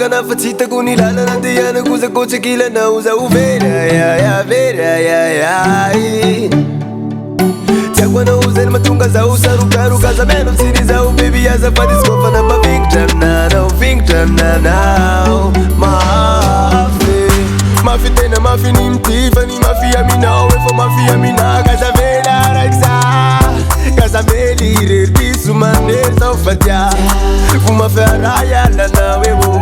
manokana fa tsy hitako ny lalana andehanako zakotsakilana zaho vera tiako anao zay ny mahatonga zaho sarokaroka zameno tsiny zaho baby azafady izy koa fa nampavingotra aminanao mafy tena mafy ny mity ny mafy aminao efa mafy aminao kazavela raiky kazamely irery diso manery zao fatia vo mafy araha ialanao eo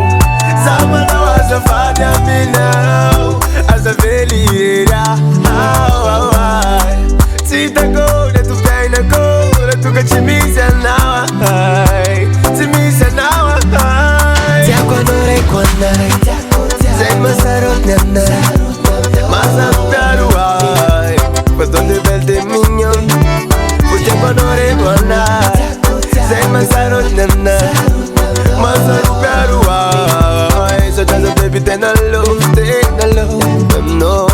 zaho manao azafady aminao azavely irery tsy hitako le tofiainako le tonga tsy misy anao tsy misy anao tiako anao raiko anay zay masarotny anay masaropiaro ay faz donde belle de mignon tiako anao raiko anay zay masarotny anay masaropiaro ay so daza baby tena love no.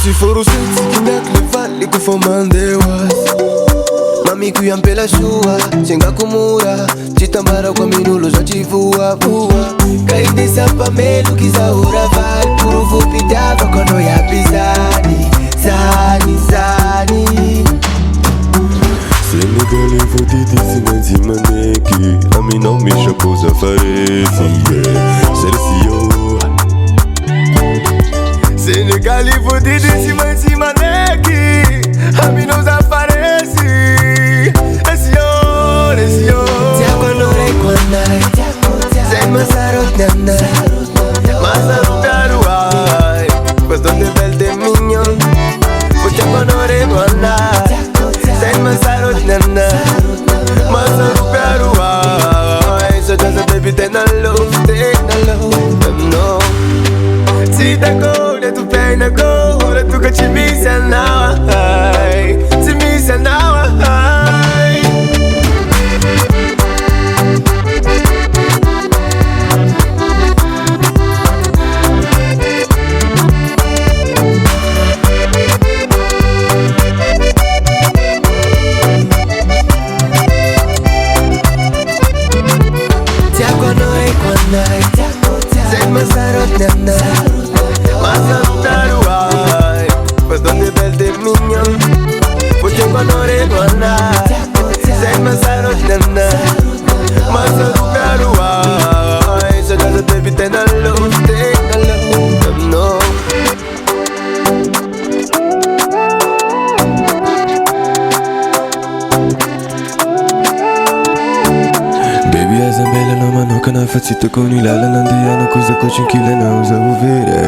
Se for o sexy que me levale com fomandewas Mamico e pela sua Senga kumura Chitambara kwa minulo já te voa Cai de sapamelo que zaura vai Puro vou pitava quando ia pisani Zani Senegal eu vou te dizer de maneke A mim não me chapou a farece Cercio Senegal e fudido em cima neque A mim não aparece Esse yo Tiako anore kwanai Zay masarot nanai Masarot piaro ai Faz donde belle de mignon Tiako anore kwanai Zay masarot nanai Masarot piaro ai So just a baby tena love no Si tako tu pena go, ora tu que te missa now, te missa now. Tiako anore kwanai, zay masarot nanai. Masaropiaro ai Faz donde belle de mignon Tiako anao raiko anay Zay masarotny anay Masaropiaro ai So daza baby tena love no. Baby azambela no manokana fa tsy hitako ny lalana andehanako zakotsinkilana zaho vera